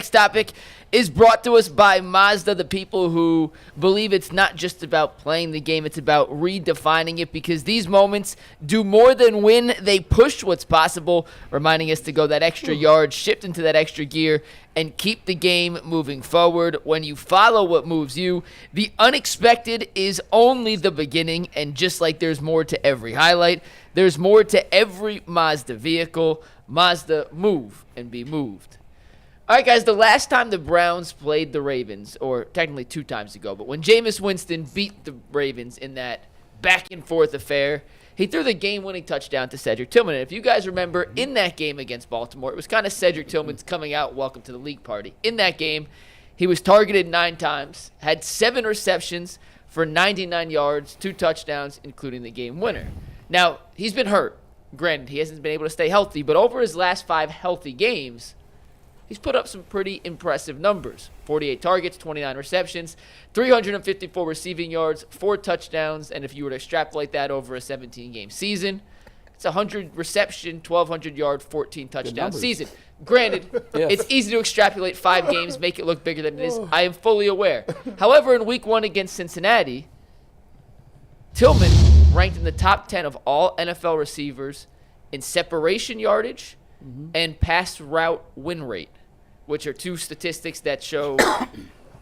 Next topic is brought to us by Mazda, the people who believe it's not just about playing the game, it's about redefining it, because these moments do more than win. They push what's possible, reminding us to go that extra yard, shift into that extra gear, and keep the game moving forward. When you follow what moves you, the unexpected is only the beginning, and just like there's more to every highlight, there's more to every Mazda vehicle. Mazda, move and be moved. All right, guys, the last time the Browns played the Ravens, or technically 2 times ago, but when Jameis Winston beat the Ravens in that back-and-forth affair, he threw the game-winning touchdown to Cedric Tillman. And if you guys remember, in that game against Baltimore, it was kind of Cedric Tillman's coming out, welcome to the league party. In that game, he was targeted 9 times, had 7 receptions for 99 yards, 2 touchdowns, including the game winner. Now, he's been hurt. Granted, he hasn't been able to stay healthy, but over his last 5 healthy games, he's put up some pretty impressive numbers. 48 targets, 29 receptions, 354 receiving yards, 4 touchdowns, and if you were to extrapolate that over a 17-game season, it's a 100 reception, 1,200-yard, 14-touchdown season. Granted, It's easy to extrapolate 5 games, make it look bigger than it is. I am fully aware. However, in Week 1 against Cincinnati, Tillman ranked in the top 10 of all NFL receivers in separation yardage and pass route win rate, which are 2 statistics that show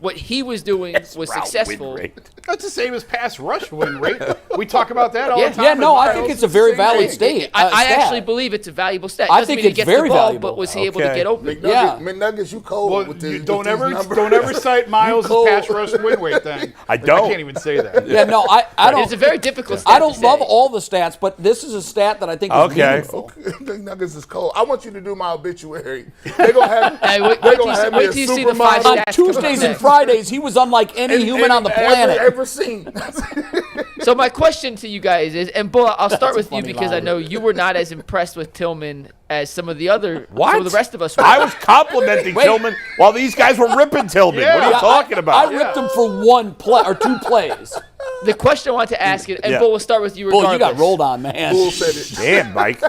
what he was doing was successful. That's the same as pass rush win rate. We talk about that all the time. Yeah, no, I think it's a very valid stat. I actually believe it's a valuable stat. I think it's very valuable. But was he able to get open? McNuggets, you cold well, with this. Don't ever cite Miles' pass rush win rate thing. I don't. I can't even say that. Yeah, no, I don't. It's a very difficult stat. I don't love all the stats, but this is a stat that I think is meaningful. McNuggets is cold. I want you to do my obituary. They're going to have, hey, wait till you see the 5 stats. On Tuesdays and Fridays, he was unlike any human on the planet. Ever seen. So my question to you guys is, and Bull, I'll start with you because I know you were not as impressed with Tillman as some of the rest of us were. I was complimenting Tillman while these guys were ripping Tillman. What are you talking about? I ripped him for 1 play or 2 plays. The question I want to ask you, and Bull, we'll start with you regardless. Bull, you got rolled on, man. Bull said it. Damn, Mike.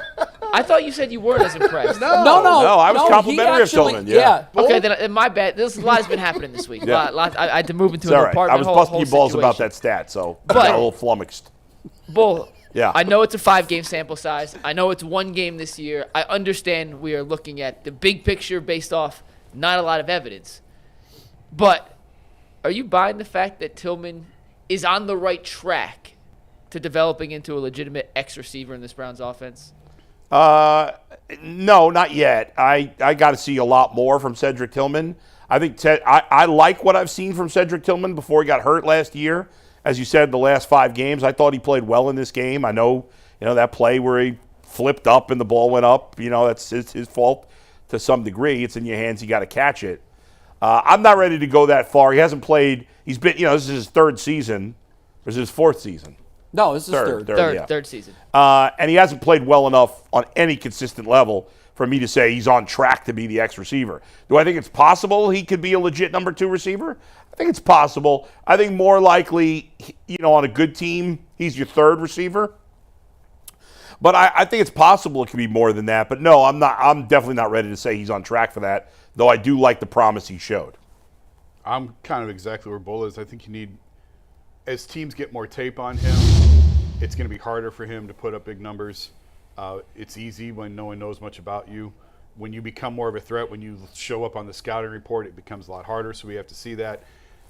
I thought you said you weren't as impressed. No, I was complimentary of Tillman. Yeah. Okay, then my bad. A lot has been happening this week. I had to move into an apartment. I was busting you balls about that stat, so I got a little flummoxed. Bull, yeah. I know it's a 5-game sample size. I know it's 1 game this year. I understand we are looking at the big picture based off not a lot of evidence. But are you buying the fact that Tillman is on the right track to developing into a legitimate X receiver in this Browns offense? No, not yet. I got to see a lot more from Cedric Tillman. I think I like what I've seen from Cedric Tillman before he got hurt last year. As you said, the last 5 games, I thought he played well in this game. I know, that play where he flipped up and the ball went up, that's his fault to some degree. It's in your hands. You got to catch it. I'm not ready to go that far. He hasn't played. He's been, this is his 3rd season. Or is it his 4th season? No, this is third. Third season. And he hasn't played well enough on any consistent level for me to say he's on track to be the X receiver. Do I think it's possible he could be a legit number 2 receiver? I think it's possible. I think more likely, on a good team, he's your 3rd receiver. But I think it's possible it could be more than that. But no, I'm definitely not ready to say he's on track for that, though I do like the promise he showed. I'm kind of exactly where Bull is. I think you need, as teams get more tape on him, it's going to be harder for him to put up big numbers. It's easy when no one knows much about you. When you become more of a threat, when you show up on the scouting report, it becomes a lot harder, so we have to see that.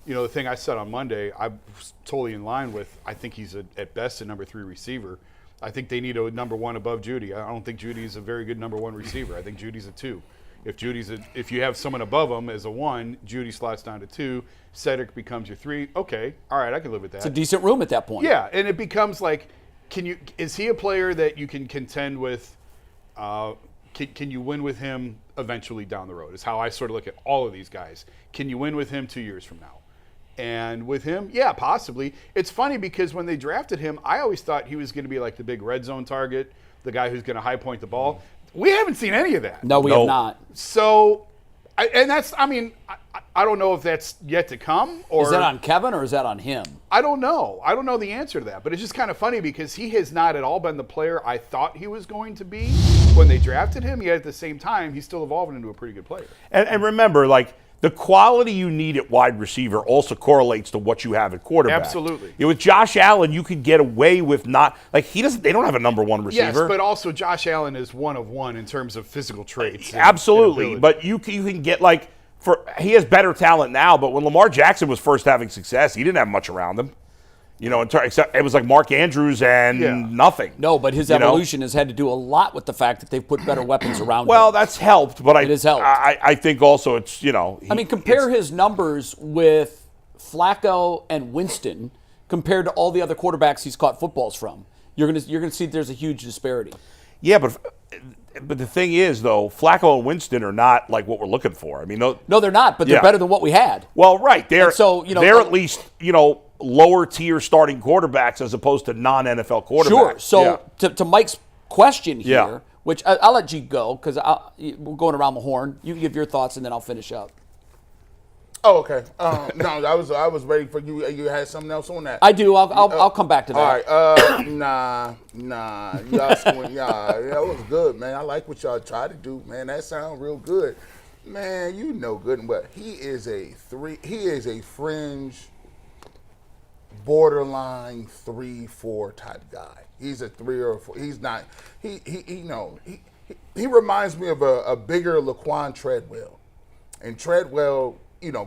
The thing I said on Monday, I was totally in line with, I think he's at best a number 3 receiver. I think they need a number 1 above Judy. I don't think Judy's a very good number 1 receiver. I think Judy's a 2. If you have someone above him as a 1, Judy slots down to 2, Cedric becomes your 3. Okay, all right, I can live with that. It's a decent room at that point. Yeah, and it becomes like, is he a player that you can contend with? Can you win with him eventually down the road? Is how I sort of look at all of these guys. Can you win with him 2 years from now? And with him, yeah, possibly. It's funny because when they drafted him, I always thought he was going to be like the big red zone target, the guy who's going to high point the ball. We haven't seen any of that. No, we have not. So, I don't know if that's yet to come. Or is that on Kevin or is that on him? I don't know. I don't know the answer to that. But it's just kind of funny because he has not at all been the player I thought he was going to be. when they drafted him, yet at the same time, he's still evolving into a pretty good player. And remember, like, the quality you need at wide receiver also correlates to what you have at quarterback. Absolutely. You know, with Josh Allen, you could get away with not like he doesn't. They don't have a number one receiver. Yes, but also Josh Allen is one of one in terms of physical traits. Absolutely, but you can get like he has better talent now. But when Lamar Jackson was first having success, he didn't have much around him. You know, except it was like Mark Andrews and nothing. No, but his evolution has had to do a lot with the fact that they've put better weapons around him. Well, that's helped, but it has helped. I think also it's, I mean, compare his numbers with Flacco and Winston compared to all the other quarterbacks he's caught footballs from. You're gonna see there's a huge disparity. Yeah, but the thing is, though, Flacco and Winston are not like what we're looking for. I mean, no, they're not, but they're better than what we had. Well, right. They're they're at least, lower tier starting quarterbacks as opposed to non-NFL quarterbacks. Sure. So to Mike's question here, which I'll let you go because we're going around the horn. You can give your thoughts and then I'll finish up. Oh, okay. No, I was ready for you. You had something else on that. I do. I'll come back to that. All right. Nah. That was good, man. I like what y'all tried to do, man. That sounds real good, man. You know good and well. He is a fringe, borderline 3-4 type guy. He's a 3 or 4. He's not. He reminds me of a bigger Laquan Treadwell, and Treadwell,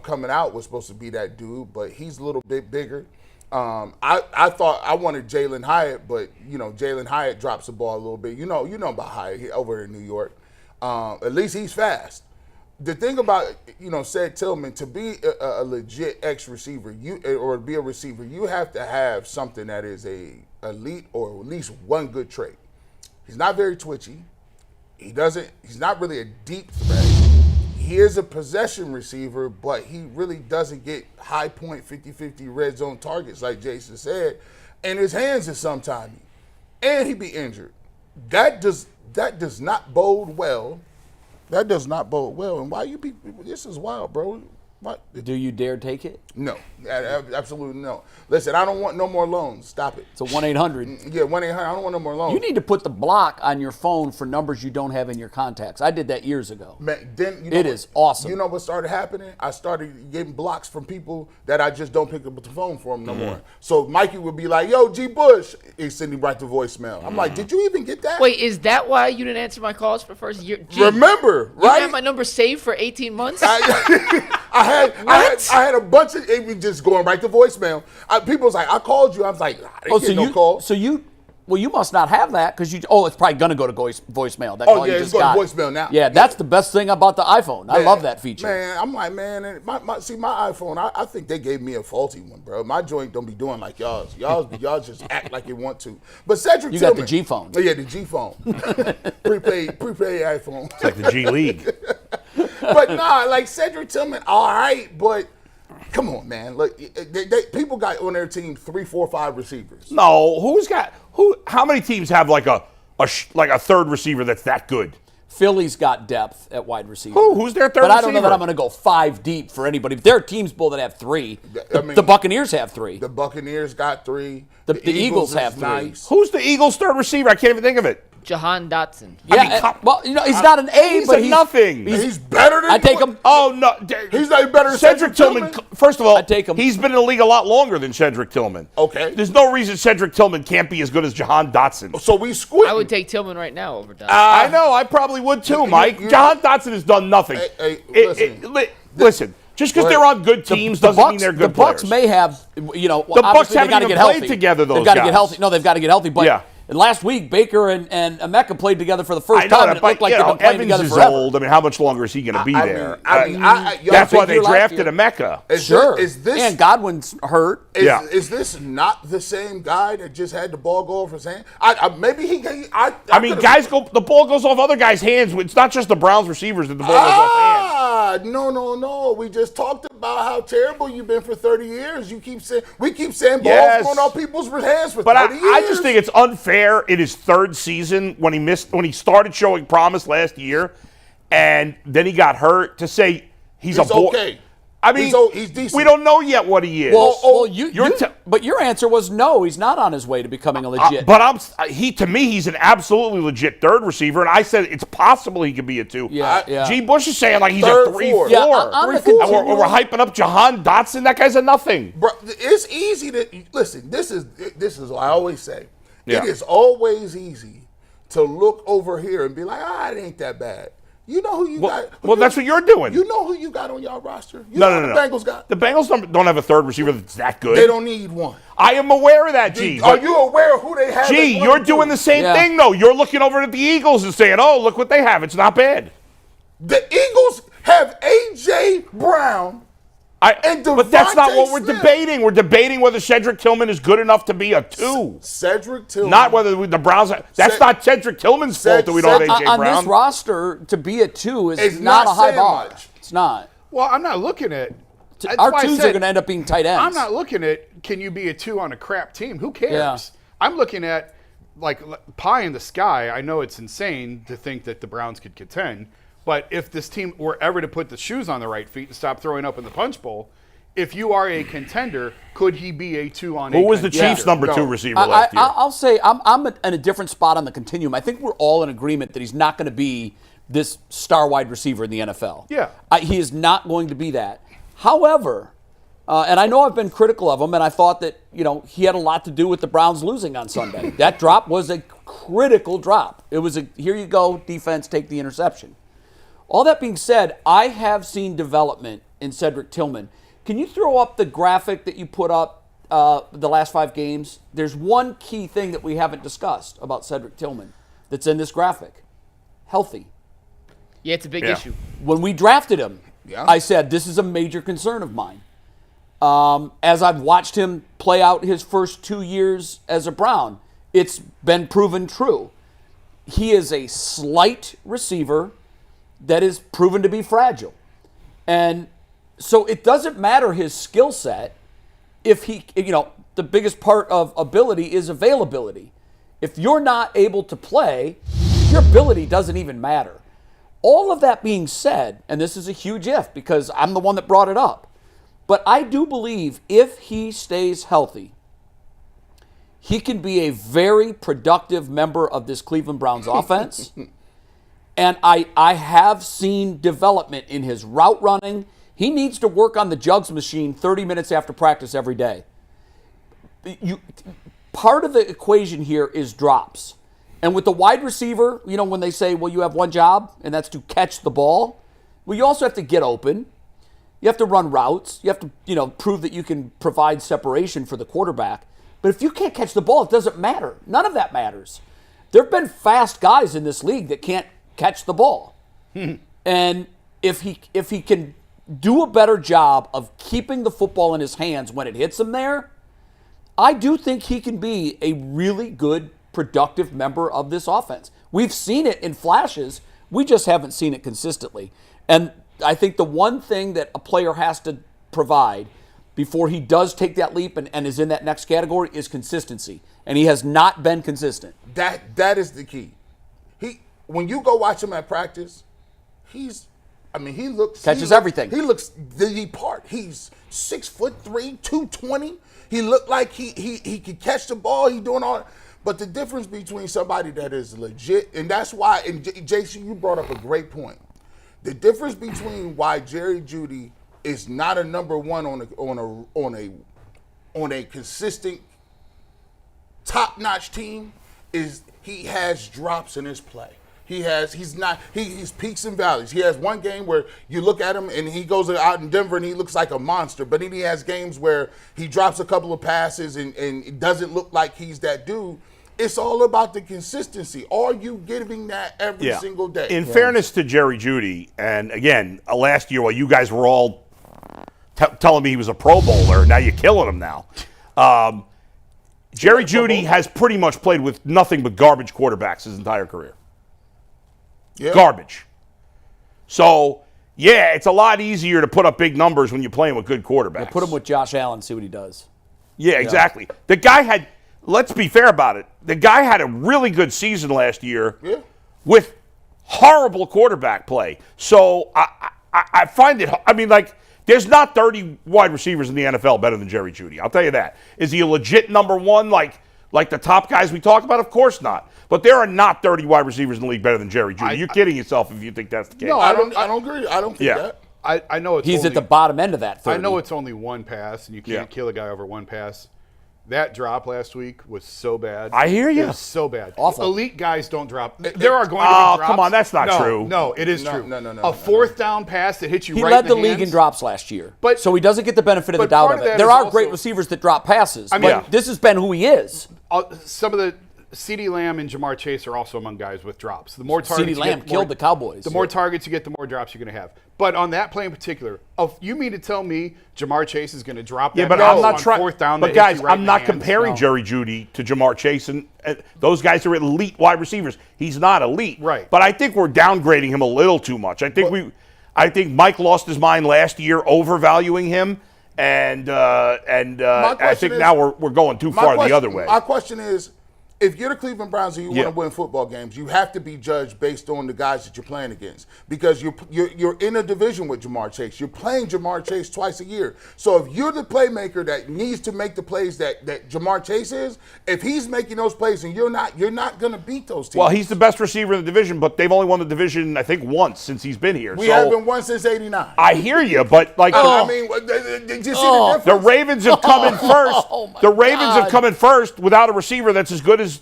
coming out was supposed to be that dude, but he's a little bit bigger. I thought I wanted Jalen Hyatt, but Jalen Hyatt drops the ball a little bit. You know about Hyatt over in New York. At least he's fast. The thing about Cedric Tillman, to be a legit X receiver, or be a receiver, you have to have something that is a elite or at least one good trait. He's not very twitchy. He's not really a deep threat. He is a possession receiver, but he really doesn't get high point 50-50 red zone targets like Jason said. And his hands is sometimes. And he be injured. That does not bode well. That does not bode well. And why this is wild, bro. What? Do you dare take it? No, absolutely no. Listen, I don't want no more loans. Stop it. It's a 1-800. Yeah, 1-800. I don't want no more loans. You need to put the block on your phone for numbers you don't have in your contacts. I did that years ago. Man, then it is awesome. You know what started happening? I started getting blocks from people that I just don't pick up the phone for them no more. So Mikey would be like, "Yo, G. Bush," he's sending right to voicemail. I'm like, "Did you even get that?" Wait, is that why you didn't answer my calls for the first year? Remember, you right? had my number saved for 18 months? I had a bunch of it was just going right to voicemail. People was like, "I called you." I was like, "I didn't get no call." So you must not have that because it's probably gonna go to voicemail. That call you it's just going got. to voicemail now. Yeah, that's the best thing about the iPhone. I love that feature. Man, I'm like, man, my iPhone. I think they gave me a faulty one, bro. My joint don't be doing like y'all's. Y'all just act like you want to. But Cedric Tillman, got the G phone. Oh, yeah, the G phone, prepaid iPhone. It's like the G League. But nah, like Cedric Tillman, all right, but come on, man. Look, people got on their team 3, 4, 5 receivers. No, how many teams have like a third receiver that's that good? Philly's got depth at wide receiver. Who's their third receiver? But I don't know that I'm going to go 5 deep for anybody. There are teams, Bull, that have 3. The Buccaneers have 3. The Buccaneers got 3. The Eagles have 3. Nice. Who's the Eagles' third receiver? I can't even think of it. Jahan Dotson. Yeah, he's not an A, He's but a nothing. He's better than. I take him. Oh no, he's not better than Cedric Tillman. First of all, I take him. He's been in the league a lot longer than Cedric Tillman. Okay. There's no reason Cedric Tillman can't be as good as Jahan Dotson. So we squint. I would take Tillman right now over Dotson. I know. I probably would too, Mike. Jahan Dotson has done nothing. Listen. Just because they're on good teams doesn't mean they're good The Bucs players. may have, The Bucs haven't even played together, those They've got to get guys. healthy. No, they've got to get healthy. But and last week, Baker and Emeka played together for the first time, and it looked like they've been playing Evans together is forever. old. I mean, how much longer is he going to be there? That's why they drafted Emeka. And Godwin's hurt. Is this not the same guy that just had the ball go off his hand? The ball goes off other guys' hands. It's not just the Browns receivers that the ball goes off hands. No. We just talked about how terrible you've been for 30 years. We keep saying balls going off people's hands for 30 years. I just think it's unfair in his third season when he started showing promise last year, and then he got hurt to say he's okay. I mean, he's decent. we don't know yet what he is. But your answer was no. He's not on his way to becoming a legit. To me, he's an absolutely legit third receiver, and I said it's possible he could be a 2. Yeah. G. Bush is saying like he's Third, a 3, four. 4. Yeah, on the And we're continuum- hyping up Jahan Dotson. That guy's a nothing. Bro, it's easy to listen. This is what I always say. Yeah. It is always easy to look over here and be like, it ain't that bad. You know who you got. That's what you're doing. You know who you got on y'all roster. You No. know who the Bengals got. The Bengals don't have a third receiver that's that good. They don't need one. I am aware of that, G. Are you aware of who they have? G, you're doing the same thing, though. You're looking over at the Eagles and saying, oh, look what they have. It's not bad. The Eagles have A.J. Brown. But that's not what we're Smith. debating. We're debating whether Cedric Tillman is good enough to be a 2. Cedric Tillman. Not whether the Browns. That's not Cedric Tillman's fault that we don't have A.J. on Brown. this roster, to be a 2 is It's not not a high saying bar. much. It's not. Well, I'm not looking at. that's Our why I 2s said are going to end up being tight ends. I'm not looking at can you be a 2 on a crap team? Who cares? Yeah. I'm looking at like pie in the sky. I know it's insane to think that the Browns could contend, but if this team were ever to put the shoes on the right feet and stop throwing up in the punch bowl, if you are a contender, could he be a 2 on? Who was the contender? Chiefs' number 2 receiver last year? I'll say I'm in a different spot on the continuum. I think we're all in agreement that he's not going to be this star wide receiver in the NFL. Yeah. He is not going to be that. However, and I know I've been critical of him, and I thought that he had a lot to do with the Browns losing on Sunday. That drop was a critical drop. It was here you go, defense, take the interception. All that being said, I have seen development in Cedric Tillman. Can you throw up the graphic that you put up the last 5 games? There's one key thing that we haven't discussed about Cedric Tillman that's in this graphic. Healthy. Yeah, it's a big issue. When we drafted him, I said this is a major concern of mine. As I've watched him play out his first 2 years as a Brown, it's been proven true. He is a slight receiver that is proven to be fragile. And so it doesn't matter his skill set if the biggest part of ability is availability. If you're not able to play, your ability doesn't even matter. All of that being said, and this is a huge if because I'm the one that brought it up, but I do believe if he stays healthy, he can be a very productive member of this Cleveland Browns offense. And I have seen development in his route running. He needs to work on the jugs machine 30 minutes after practice every day. Part of the equation here is drops. And with the wide receiver, when they say, well, you have one job, and that's to catch the ball, well, you also have to get open. You have to run routes. You have to, prove that you can provide separation for the quarterback. But if you can't catch the ball, it doesn't matter. None of that matters. There have been fast guys in this league that can't catch the ball. And if he can do a better job of keeping the football in his hands when it hits him there, I do think he can be a really good, productive member of this offense. We've seen it in flashes. We just haven't seen it consistently. And I think the one thing that a player has to provide before he does take that leap and is in that next category is consistency. And he has not been consistent. That is the key. When you go watch him at practice, he looks everything. He looks the part. He's 6'3", 220. He looked like he could catch the ball. He doing all. But the difference between somebody that is legit, and that's why. And Jason, you brought up a great point. The difference between why Jerry Jeudy is not a number 1 on a consistent top-notch team is he has drops in his play. He's peaks and valleys. He has one game where you look at him and he goes out in Denver and he looks like a monster, but then he has games where he drops a couple of passes and it doesn't look like he's that dude. It's all about the consistency. Are you giving that every single day? In fairness to Jerry Jeudy, and again, last year while you guys were all telling me he was a Pro Bowler, now you're killing him now. Jerry Jeudy has pretty much played with nothing but garbage quarterbacks his entire career. Yeah. Garbage. So, it's a lot easier to put up big numbers when you're playing with good quarterbacks. Put him with Josh Allen, see what he does. Yeah, exactly. The guy had, let's be fair about it, the guy had a really good season last year with horrible quarterback play. So, I find it, There's not 30 wide receivers in the NFL better than Jerry Jeudy. I'll tell you that. Is he a legit number one like the top guys we talk about? Of course not. But there are not 30 wide receivers in the league better than Jerry Jeudy. You're kidding yourself if you think that's the case. No, I don't agree. I don't think that. I know it's He's only, at the bottom end of that 30. I know it's only one pass, and you can't kill a guy over one pass. That drop last week was so bad. I hear you. It was so bad. Awful. Elite guys don't drop. There are going to be drops. Come on, that's not true. No, it is true. No. A fourth down pass that hits you He right led in the the league in hands. drops last year, But- so he doesn't get the benefit of the but doubt part of of it. that There is are great also- receivers that drop passes, I mean- but this has been who he is. Some of the CeeDee Lamb and Jamar Chase are also among guys with drops. The more targets CeeDee you Lamb get, killed the Cowboys. The more targets you get, the more drops you're going to have. But on that play in particular, you mean to tell me Jamar Chase is going to drop that but pass I'm not on trying. fourth down? But that hits guys, you right I'm in not the hands? comparing Jerry Jeudy to Jamar Chase, and those guys are elite wide receivers. He's not elite, Right. But I think we're downgrading him a little too much. I think Mike lost his mind last year, overvaluing him, and I think now we're going too far the other way. My question is, if you're the Cleveland Browns and you want to win football games, you have to be judged based on the guys that you're playing against, because you're in a division with Jamar Chase. You're playing Jamar Chase twice a year. So if you're the playmaker that needs to make the plays that Jamar Chase is, if he's making those plays and you're not going to beat those teams. Well, he's the best receiver in the division, but they've only won the division, I think, once since he's been here. We haven't won since '89. I hear you, but like I mean, did you see the difference? the Ravens have come in first. Oh, my The Ravens have God. come in first without a receiver that's as good as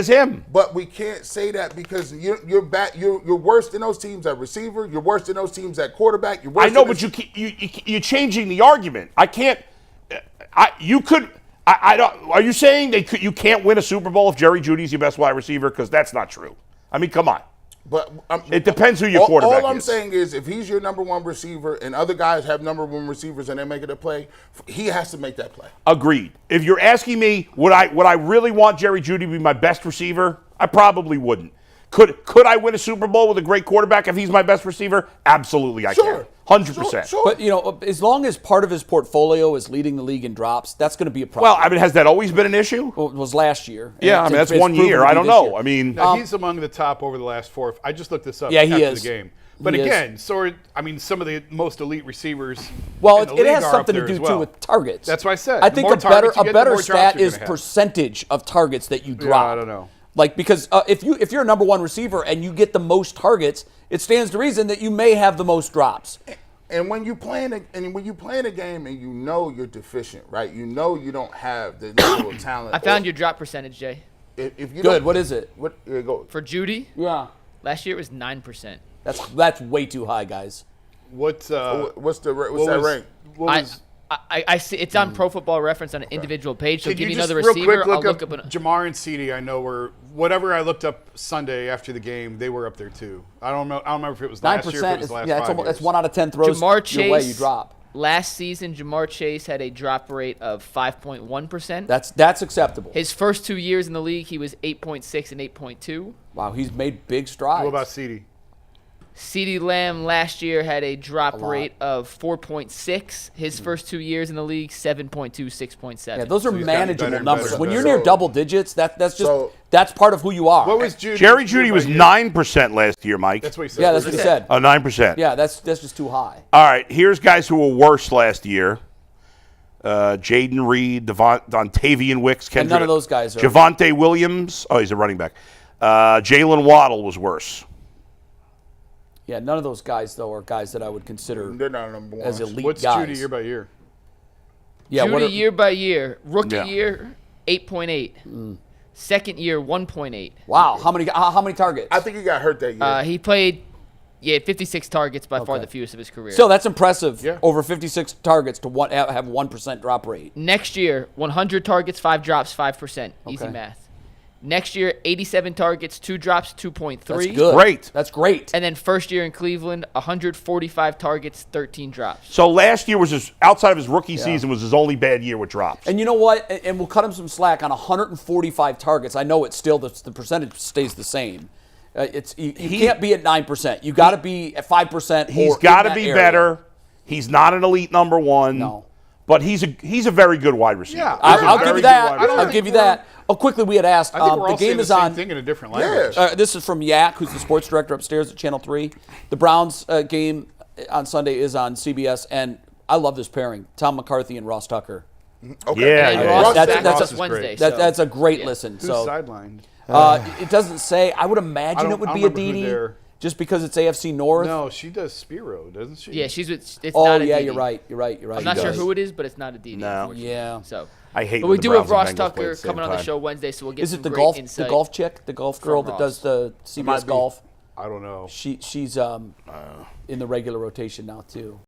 him. But we can't say that because you're worse than those teams at receiver. You're worse than those teams at quarterback. You're worse I know, than but you're changing the argument. I can't. You could. I don't. Are you saying you can't win a Super Bowl if Jerry Jeudy's your best wide receiver? Because that's not true. I mean, come on. But It depends who your quarterback All I'm is. saying is, if he's your number one receiver and other guys have number one receivers and they're making a play, he has to make that play. Agreed. If you're asking me, would I really want Jerry Jeudy to be my best receiver? I probably wouldn't. Could I win a Super Bowl with a great quarterback if he's my best receiver? Absolutely, I Sure. can. 100%. Sure. But, as long as part of his portfolio is leading the league in drops, that's going to be a problem. Well, I mean, has that always been an issue? Well, it was last year. Yeah, I And mean, that's it's 1 proven year. to be I don't this know. year. I mean, Now, he's among the top over the last four. I just looked this up Yeah, he after is. the game. But He is. again, some of the most elite receivers. Well, in the it league has are something up to there do as well. too with targets. That's why I said. I the think more a better targets you get, the more drops stat you're is gonna have. percentage of targets that you drop. I don't know. Like, because if you're a number one receiver and you get the most targets, it stands to reason that you may have the most drops. And when you playing a game and you know you're deficient, right? You know you don't have the level of talent. I found your drop percentage, Jay. If you Good. don't- What is it? What? Here you go. For Judy, Yeah. last year it was 9%. That's way too high, guys. What's What's what that was, rank? What was, I see it's on Pro Football Reference on an individual page. So Could give you me just another real receiver. quick I'll look look up an, Jamar and CeeDee. I know were whatever I looked up Sunday after the game. They were up there too. I don't know. I don't remember if it was last year. Or if it was is the last that's 5 almost, that's years. 1 out of 10 throws Jamar your way you Chase. drop. Last season, Jamar Chase had a drop rate of 5.1%. That's acceptable. His first 2 years in the league, he was 8.6 and 8.2. Wow, he's made big strides. What about CeeDee? CeeDee Lamb last year had a drop lot. rate of 4.6. His first 2 years in the league, 7.2, 6.7. Yeah, those are he's gotten manageable better and numbers. better. When you're So- near double digits, that's So- part of who you are. What was Judy? Jerry Jeudy was year by year? 9% last year, Mike. That's what he said. Yeah, that's what he said. 9%. Yeah, that's just too high. All right, here's guys who were worse last year. Jaden Reed, Dontavian Wicks, Kendrick. none of those guys are- Javonte Williams. Oh, he's a running back. Jalen Waddle was worse. Yeah, none of those guys though are guys that I would consider They're not number one. as elite What's guys. Judy year by year? Yeah, Judy what are- year by year. Rookie Yeah. year, 8.8. Second year, 1.8. Wow, how many targets? I think he got hurt that year. He played, 56 targets, by far Okay. the fewest of his career. Still, that's impressive. Yeah. Over 56 targets to have 1% drop rate. Next year, 100 targets, 5 drops, 5%. Easy Okay. math. Next year, 87 targets, 2 drops, 2.3. That's good. Great. That's great. And then first year in Cleveland, 145 targets, 13 drops. So last year was outside of his rookie season, was his only bad year with drops. And you know what? And we'll cut him some slack on 145 targets. I know it's still the percentage stays the same. You can't be at 9%. You got to be at 5%. He's got to be better. He's not an elite number one. No. But he's a very good wide receiver. Yeah, He's a I'll very give you good that. wide receiver. I'll give you that. Oh, quickly, we had asked. I think we're the all saying game the is same on. thing in a different language. This is from Yak, who's the sports director upstairs at Channel 3. The Browns game on Sunday is on CBS, and I love this pairing. Tom McCarthy and Ross Tucker. Okay. Yeah, And yeah. Ross That's- back that's this a- Wednesday. That's so- a great yeah. listen. Who's So sidelined? it doesn't say. I would imagine I it would don't be a remember who DD they're- just because it's AFC North. No, she does Spiro, doesn't she? Yeah, she's with. It's Oh not a yeah, DD. you're right. You're right. I'm not She sure does. who it is, but it's not a DD. No. unfortunately. Yeah. So. I hate But when we the do Browns have and Ross Bengals play at Tucker the same coming on the time. show Wednesday, so we'll get Is some it the great golf? insight. The golf chick, the golf girl from that does the might CBS be. golf. I don't know. She's in the regular rotation now too.